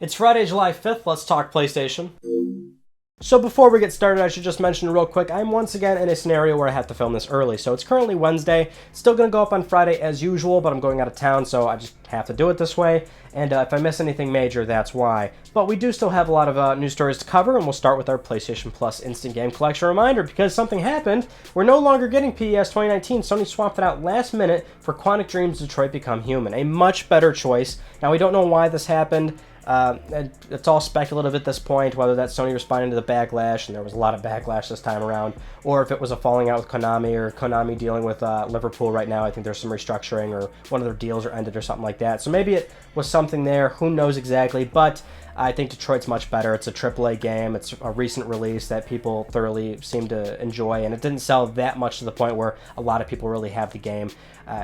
It's Friday, July 5th. Let's talk PlayStation. So before we get started, I should just mention real quick, I'm once again in a scenario where I have to film this early. So it's currently Wednesday, still going to go up on Friday as usual, but I'm going out of town, so I just have to do it this way. And if I miss anything major, that's why. But we do still have a lot of news stories to cover, and we'll start with our PlayStation Plus Instant Game Collection reminder, because something happened. We're no longer getting PES 2019. Sony swapped it out last minute for Quantic Dream's Detroit Become Human, a much better choice. Now, we don't know why this happened. It's all speculative at this point, whether that's Sony responding to the backlash, and there was a lot of backlash this time around, or if it was a falling out with Konami, or Konami dealing with Liverpool right now. I think there's some restructuring, or one of their deals are ended or something like that. So maybe it was something there, who knows exactly, but I think Detroit's much better. It's a AAA game, it's a recent release that people thoroughly seem to enjoy, and it didn't sell that much to the point where a lot of people really have the game.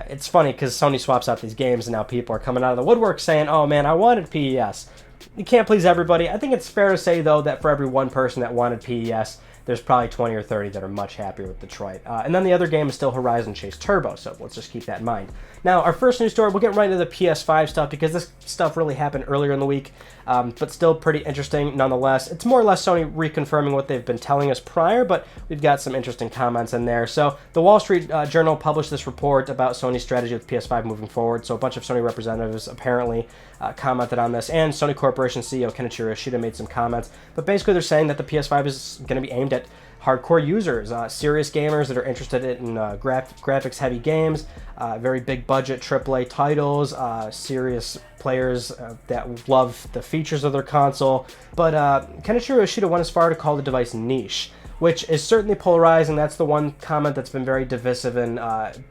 It's funny because Sony swaps out these games and now people are coming out of the woodwork saying, oh man, I wanted PES. You can't please everybody. I think it's fair to say, though, that for every one person that wanted PES, there's probably 20 or 30 that are much happier with Detroit. And then the other game is still Horizon Chase Turbo, so let's just keep that in mind. Now, our first news story, we'll get right into the PS5 stuff because this stuff really happened earlier in the week, but still pretty interesting nonetheless. It's more or less Sony reconfirming what they've been telling us prior, but we've got some interesting comments in there. So the Wall Street Journal published this report about Sony's strategy with PS5 moving forward, so a bunch of Sony representatives apparently commented on this, and Sony Corporation CEO Kenichiro Yoshida made some comments, but basically they're saying that the PS5 is going to be aimed at hardcore users, serious gamers that are interested in graphics-heavy games, very big-budget AAA titles, serious players that love the features of their console. But Kenichiro Yoshida went as far to call the device niche, which is certainly polarizing. That's the one comment that's been very divisive and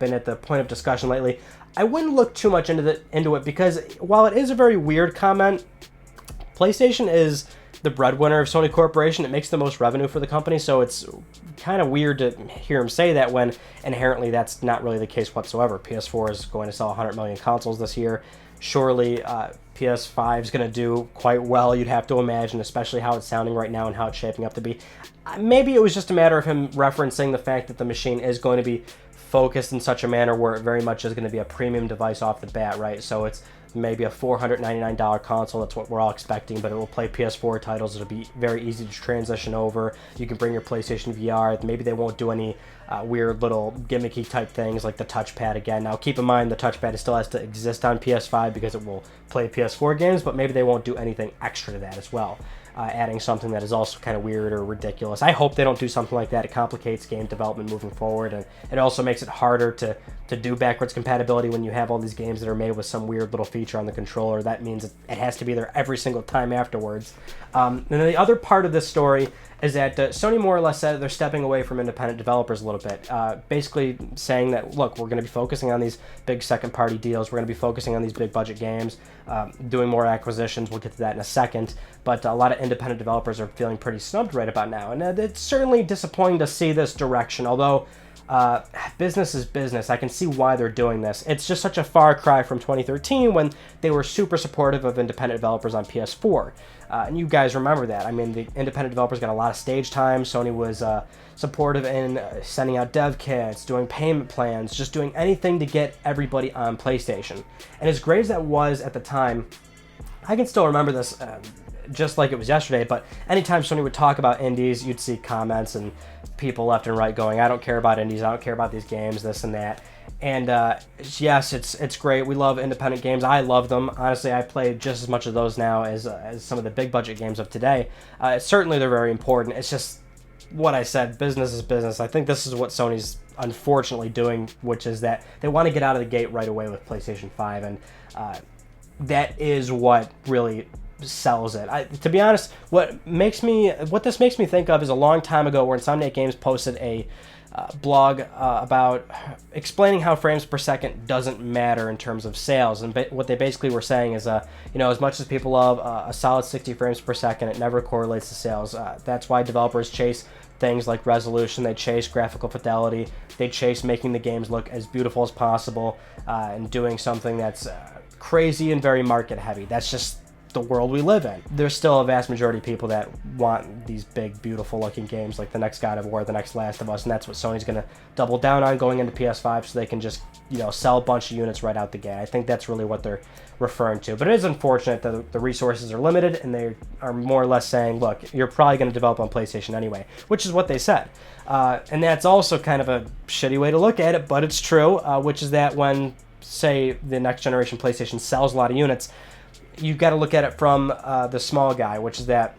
been at the point of discussion lately. I wouldn't look too much into it because while it is a very weird comment, PlayStation is the breadwinner of Sony Corporation. It makes the most revenue for the company, so it's kind of weird to hear him say that when inherently that's not really the case whatsoever. PS4 is going to sell 100 million consoles this year. Surely PS5 is going to do quite well, you'd have to imagine, especially how it's sounding right now and how it's shaping up to be. Maybe it was just a matter of him referencing the fact that the machine is going to be focused in such a manner where it very much is going to be a premium device off the bat, right? So it's maybe a $499 console, that's what we're all expecting, but it will play PS4 titles. It'll be very easy to transition over. You can bring your PlayStation VR. Maybe they won't do any weird little gimmicky type things like the touchpad again. Now keep in mind the touchpad still has to exist on PS5 because it will play PS4 games, but maybe they won't do anything extra to that as well. Adding something that is also kind of weird or ridiculous. I hope they don't do something like that. It complicates game development moving forward, and it also makes it harder to do backwards compatibility when you have all these games that are made with some weird little feature on the controller. That means it has to be there every single time afterwards. And then the other part of this story is that Sony more or less said they're stepping away from independent developers a little bit, basically saying that, look, we're going to be focusing on these big second-party deals, we're going to be focusing on these big-budget games, doing more acquisitions. We'll get to that in a second, but a lot of independent developers are feeling pretty snubbed right about now, and it's certainly disappointing to see this direction, although business is business. I can see why they're doing this. It's just such a far cry from 2013 when they were super supportive of independent developers on PS4. And you guys remember that. I mean, the independent developers got a lot of stage time. Sony was supportive in sending out dev kits, doing payment plans, just doing anything to get everybody on PlayStation. And as great as that was at the time, I can still remember this just like it was yesterday, but anytime Sony would talk about indies, you'd see comments and people left and right going, I don't care about indies, I don't care about these games, this and that. And yes, it's great. We love independent games. I love them. Honestly, I play just as much of those now as some of the big budget games of today. Certainly they're very important. It's just what I said, business is business. I think this is what Sony's unfortunately doing, which is that they want to get out of the gate right away with PlayStation 5, and that is what really sells it. To be honest, what this makes me think of is a long time ago where Insomniac Games posted a blog about explaining how frames per second doesn't matter in terms of sales, and what they basically were saying is, as much as people love a solid 60 frames per second, it never correlates to sales. That's why developers chase things like resolution, they chase graphical fidelity, they chase making the games look as beautiful as possible, and doing something that's crazy and very market heavy. That's just the world we live in. There's still a vast majority of people that want these big, beautiful looking games like the next God of War, the next Last of Us, and that's what Sony's going to double down on going into PS5 so they can just, you know, sell a bunch of units right out the gate. I think that's really what they're referring to. But it is unfortunate that the resources are limited, and they are more or less saying, look, you're probably going to develop on PlayStation anyway, which is what they said. And that's also kind of a shitty way to look at it, but it's true, which is that when, say, the next generation PlayStation sells a lot of units, you've got to look at it from the small guy, which is that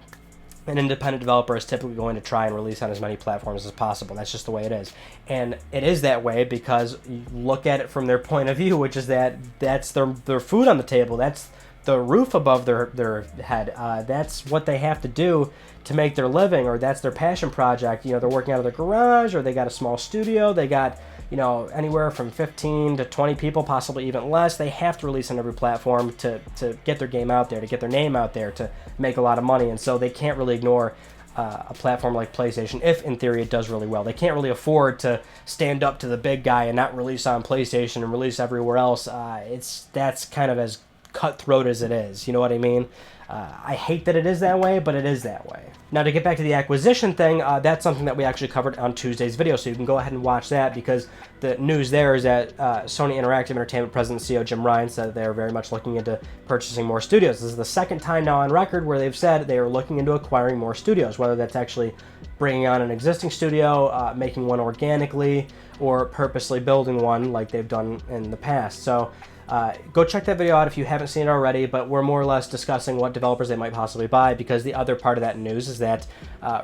an independent developer is typically going to try and release on as many platforms as possible. That's just the way it is. And it is that way because you look at it from their point of view, which is that that's their food on the table. That's the roof above their head. That's what they have to do to make their living, or that's their passion project. You know, they're working out of their garage, or they got a small studio. They got, you know, anywhere from 15 to 20 people, possibly even less. They have to release on every platform to get their game out there, to get their name out there, to make a lot of money. And so they can't really ignore a platform like PlayStation if, in theory, it does really well. They can't really afford to stand up to the big guy and not release on PlayStation and release everywhere else. That's kind of as cutthroat as it is. You know what I mean? I hate that it is that way, but it is that way. Now, to get back to the acquisition thing, that's something that we actually covered on Tuesday's video, so you can go ahead and watch that, because the news there is that Sony Interactive Entertainment President and CEO Jim Ryan said they're very much looking into purchasing more studios. This is the second time now on record where they've said they are looking into acquiring more studios, whether that's actually bringing on an existing studio, making one organically, or purposely building one like they've done in the past. So go check that video out if you haven't seen it already, but we're more or less discussing what developers they might possibly buy, because the other part of that news is that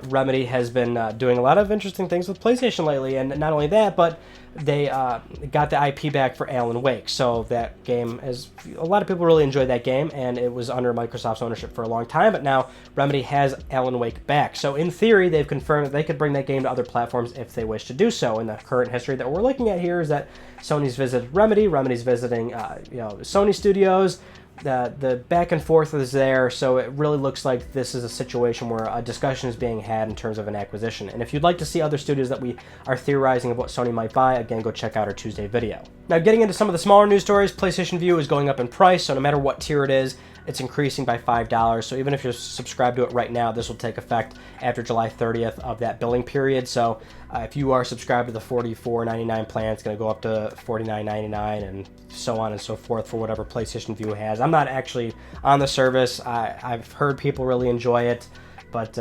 Remedy has been doing a lot of interesting things with PlayStation lately, and not only that, but they got the IP back for Alan Wake. So that game is, a lot of people really enjoyed that game, and it was under Microsoft's ownership for a long time, but now Remedy has Alan Wake back. So in theory, they've confirmed that they could bring that game to other platforms if they wish to do so. And the current history that we're looking at here is that Sony's visited Remedy, Remedy's visiting Sony Studios. The back and forth is there, so it really looks like this is a situation where a discussion is being had in terms of an acquisition. And if you'd like to see other studios that we are theorizing of what Sony might buy, again, go check out our Tuesday video. Now, getting into some of the smaller news stories, PlayStation Vue is going up in price, so no matter what tier it is, it's increasing by $5. So even if you're subscribed to it right now, this will take effect after July 30th of that billing period. So if you are subscribed to the $44.99 plan, it's going to go up to $49.99 and so on and so forth for whatever PlayStation Vue has. I'm not actually on the service. I've heard people really enjoy it, but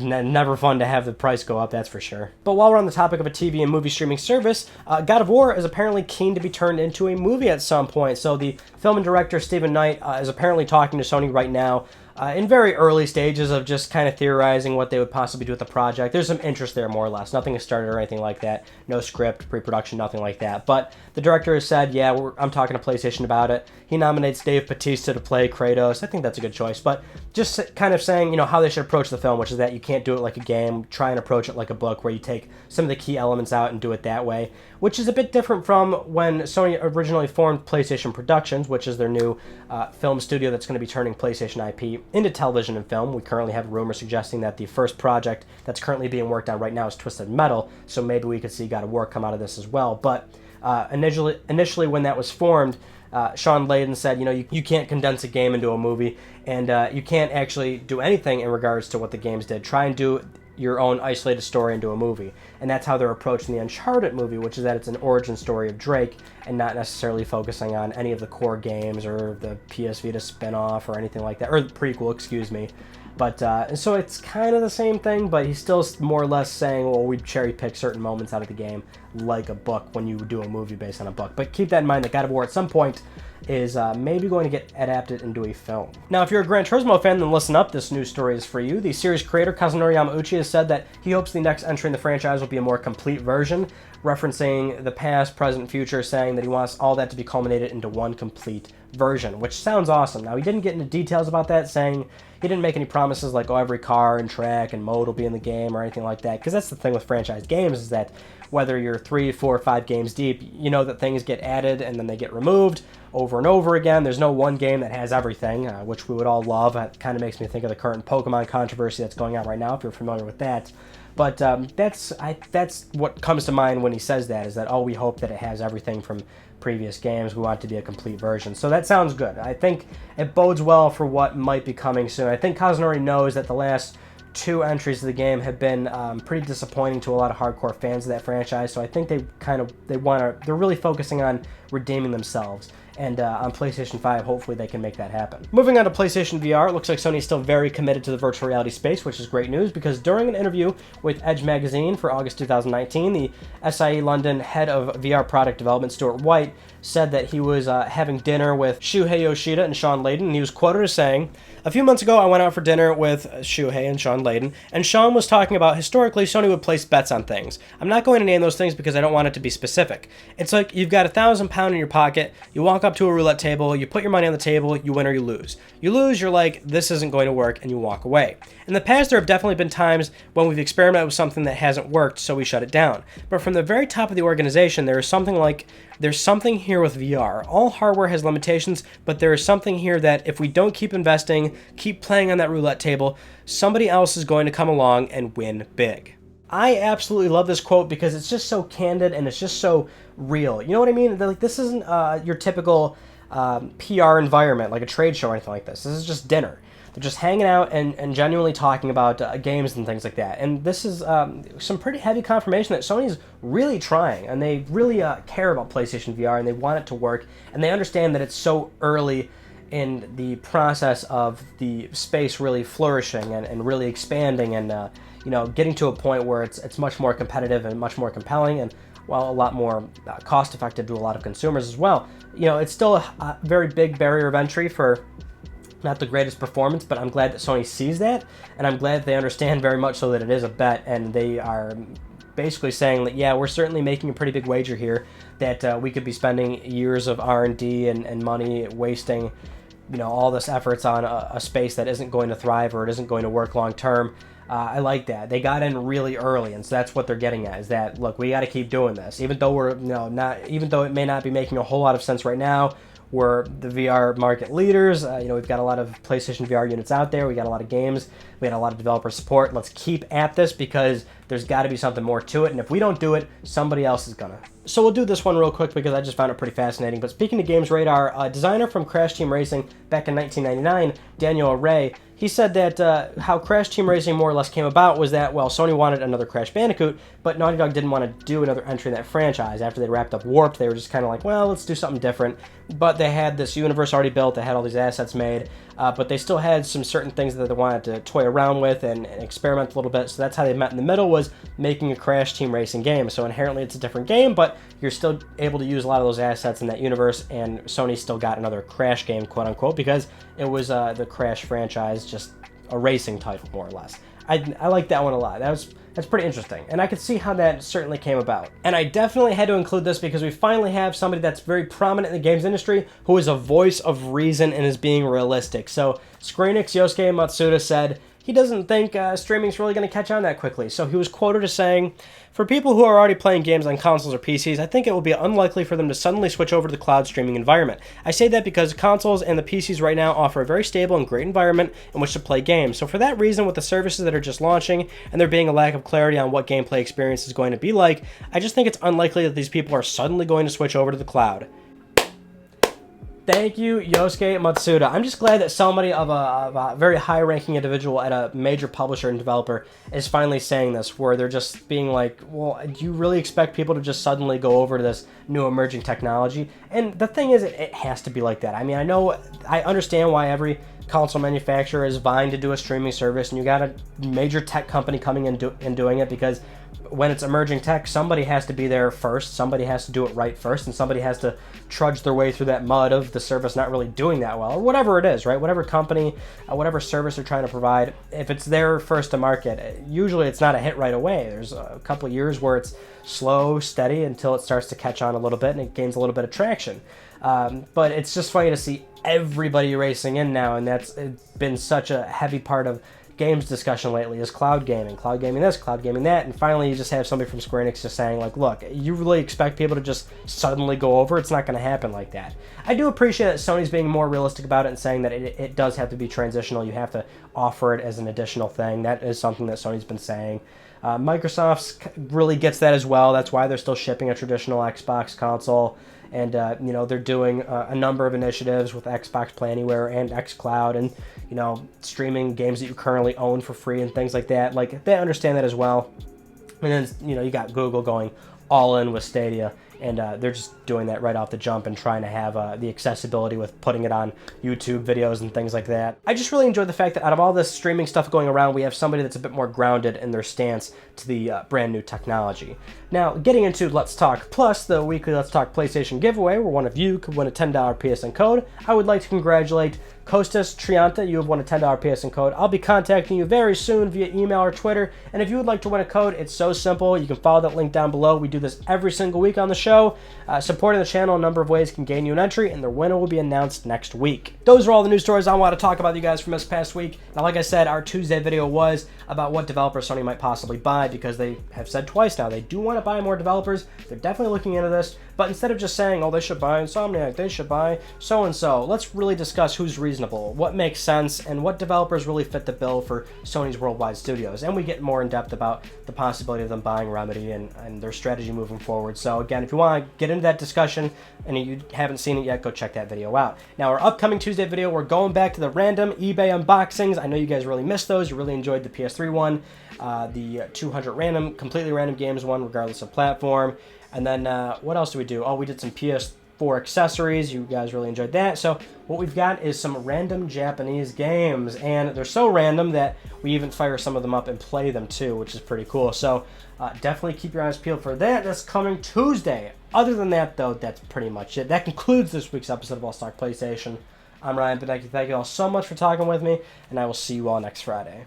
never fun to have the price go up, that's for sure. But while we're on the topic of a TV and movie streaming service, God of War is apparently keen to be turned into a movie at some point. So the film and director Stephen Knight is apparently talking to Sony right now in very early stages of just kind of theorizing what they would possibly do with the project. There's some interest there, more or less. Nothing has started or anything like that. No script, pre-production, nothing like that. But the director has said, yeah, I'm talking to PlayStation about it. He nominates Dave Bautista to play Kratos. I think that's a good choice. But just kind of saying, how they should approach the film, which is that you can't do it like a game. Try and approach it like a book, where you take some of the key elements out and do it that way, which is a bit different from when Sony originally formed PlayStation Productions, which is their new film studio that's going to be turning PlayStation IP into television and film. We currently have rumors suggesting that the first project that's currently being worked on right now is Twisted Metal, so maybe we could see God of War come out of this as well. But initially when that was formed, Sean Layden said, you can't condense a game into a movie, and you can't actually do anything in regards to what the games did. Try and do your own isolated story into a movie. And that's how they're approaching the Uncharted movie, which is that it's an origin story of Drake and not necessarily focusing on any of the core games or the PS Vita spin-off or anything like that, or the prequel, excuse me. But so it's kind of the same thing, but he's still more or less saying, well, we cherry pick certain moments out of the game like a book when you do a movie based on a book. But keep that in mind that God of War at some point is maybe going to get adapted into a film. Now, if you're a Gran Turismo fan, then listen up. This news story is for you. The series creator, Kazunori Yamauchi, has said that he hopes the next entry in the franchise will be a more complete version, referencing the past, present, future, saying that he wants all that to be culminated into one complete version, which sounds awesome. Now, he didn't get into details about that, saying he didn't make any promises like, every car and track and mode will be in the game or anything like that, because that's the thing with franchise games, is that whether you're 3, 4, 5 games deep, you know that things get added and then they get removed over and over again. There's no one game that has everything, which we would all love. It kind of makes me think of the current Pokemon controversy that's going on right now, if you're familiar with that. But that's what comes to mind when he says that, is that, we hope that it has everything from previous games. We want it to be a complete version. So that sounds good. I think it bodes well for what might be coming soon. I think Kazunori knows that the last 2 entries of the game have been pretty disappointing to a lot of hardcore fans of that franchise. So I think they're really focusing on redeeming themselves. And on PlayStation 5, hopefully they can make that happen. Moving on to PlayStation VR, it looks like Sony is still very committed to the virtual reality space, which is great news, because during an interview with Edge Magazine for August 2019, the SIE London head of VR product development, Stuart White, said that he was having dinner with Shuhei Yoshida and Sean Layden, and he was quoted as saying, "A few months ago, I went out for dinner with Shuhei and Sean Layden, and Sean was talking about historically Sony would place bets on things. I'm not going to name those things because I don't want it to be specific. It's like you've got £1,000 in your pocket, you walk up to a roulette table, you put your money on the table, you win or you lose. You lose, you're like, this isn't going to work, and you walk away. In the past, there have definitely been times when we've experimented with something that hasn't worked, so we shut it down. But from the very top of the organization, there's something here with VR. All hardware has limitations, but there is something here that if we don't keep investing, keep playing on that roulette table, somebody else is going to come along and win big." I absolutely love this quote because it's just so candid and it's just so real. You know what I mean? Like, this isn't your typical PR environment, like a trade show or anything like this. This is just dinner. They're just hanging out and genuinely talking about games and things like that. And this is some pretty heavy confirmation that Sony's really trying, and they really care about PlayStation VR, and they want it to work, and they understand that it's so early in the process of the space really flourishing and really expanding and getting to a point where it's much more competitive and much more compelling, and a lot more cost-effective to a lot of consumers as well. It's still a very big barrier of entry for not the greatest performance, but I'm glad that Sony sees that, and I'm glad that they understand very much so that it is a bet, and they are basically saying that, yeah, we're certainly making a pretty big wager here, that we could be spending years of R&D and money wasting all this efforts on a space that isn't going to thrive or it isn't going to work long term. I like that. They got in really early, and so that's what they're getting at, is that, look, we got to keep doing this. Even though even though it may not be making a whole lot of sense right now, we're the VR market leaders. We've got a lot of PlayStation VR units out there. We got a lot of games. We got a lot of developer support. Let's keep at this because there's got to be something more to it. And if we don't do it, somebody else is gonna. So we'll do this one real quick because I just found it pretty fascinating. But speaking of Games Radar, a designer from Crash Team Racing back in 1999, Daniel Array, he said that how Crash Team Racing more or less came about was that, well, Sony wanted another Crash Bandicoot, but Naughty Dog didn't want to do another entry in that franchise. After they wrapped up Warped, they were just kind of like, well, let's do something different. But they had this universe already built, they had all these assets made, but they still had some certain things that they wanted to toy around with and experiment a little bit, so that's how they met in the middle, was making a Crash Team Racing game. So inherently it's a different game, but you're still able to use a lot of those assets in that universe, and Sony still got another Crash game, quote-unquote, because it was the Crash franchise, just a racing title, more or less. I like that one a lot. That's pretty interesting, and I could see how that certainly came about. And I definitely had to include this because we finally have somebody that's very prominent in the games industry who is a voice of reason and is being realistic. So Square Enix Yosuke Matsuda said he doesn't think streaming's really going to catch on that quickly. So he was quoted as saying, "For people who are already playing games on consoles or PCs, I think it will be unlikely for them to suddenly switch over to the cloud streaming environment. I say that because consoles and the PCs right now offer a very stable and great environment in which to play games. So for that reason, with the services that are just launching and there being a lack of clarity on what gameplay experience is going to be like, I just think it's unlikely that these people are suddenly going to switch over to the cloud." Thank you, Yosuke Matsuda. I'm just glad that somebody of a very high-ranking individual at a major publisher and developer is finally saying this, where they're just being like, well, do you really expect people to just suddenly go over to this new emerging technology? And the thing is, it has to be like that. I mean, I understand why every console manufacturer is vying to do a streaming service, and you got a major tech company coming in and doing it, because when it's emerging tech, somebody has to be there first, somebody has to do it right first, and somebody has to trudge their way through that mud of the service not really doing that well, or whatever it is, right? Whatever company, whatever service they're trying to provide, if it's their first to market, usually it's not a hit right away. There's a couple of years where it's slow, steady, until it starts to catch on a little bit and it gains a little bit of traction. But it's just funny to see everybody racing in now, and it's been such a heavy part of games discussion lately, is cloud gaming this, cloud gaming that, and finally you just have somebody from Square Enix just saying, like, look, you really expect people to just suddenly go over? It's not going to happen like that. I do appreciate that Sony's being more realistic about it and saying that it does have to be transitional. You have to offer it as an additional thing. That is something that Sony's been saying. Microsoft really gets that as well. That's why they're still shipping a traditional Xbox console and you know, they're doing a number of initiatives with Xbox Play Anywhere and xCloud, and you know, streaming games that you currently own for free and things like that. Like, they understand that as well. And then, you know, you got Google going all in with Stadia, and they're just doing that right off the jump and trying to have the accessibility with putting it on YouTube videos and things like that. I just really enjoy the fact that out of all this streaming stuff going around, we have somebody that's a bit more grounded in their stance to the brand new technology. Now, getting into Let's Talk Plus, the weekly Let's Talk PlayStation giveaway, where one of you could win a $10 PSN code, I would like to congratulate Costas Trianta. You have won a $10 PSN code. I'll be contacting you very soon via email or Twitter, and if you would like to win a code, it's so simple. You can follow that link down below. We do this every single week on the show. Supporting the channel a number of ways can gain you an entry, and the winner will be announced next week. Those are all the news stories I want to talk about with you guys from this past week. Now, like I said, our Tuesday video was about what developers Sony might possibly buy, because they have said twice now they do want to buy more developers. They're definitely looking into this, but instead of just saying, oh, they should buy Insomniac, they should buy so-and-so, let's really discuss who's reasonable, what makes sense, and what developers really fit the bill for Sony's worldwide studios. And we get more in depth about the possibility of them buying Remedy and their strategy moving forward. So again, if you want to get into that discussion and you haven't seen it yet, go check that video out. Now, our upcoming Tuesday video, we're going back to the random eBay unboxings. I know you guys really missed those. You really enjoyed the PS3 one, the 200 completely random games one, regardless of platform. And then what else do we do? Oh, we did some PS4 accessories. You guys really enjoyed that. So what we've got is some random Japanese games, and they're so random that we even fire some of them up and play them too, which is pretty cool. So definitely keep your eyes peeled for that. That's coming Tuesday. Other than that, though, that's pretty much it. That concludes this week's episode of Let's Talk PlayStation. I'm Ryan Becker. Thank you all so much for talking with me, and I will see you all next Friday.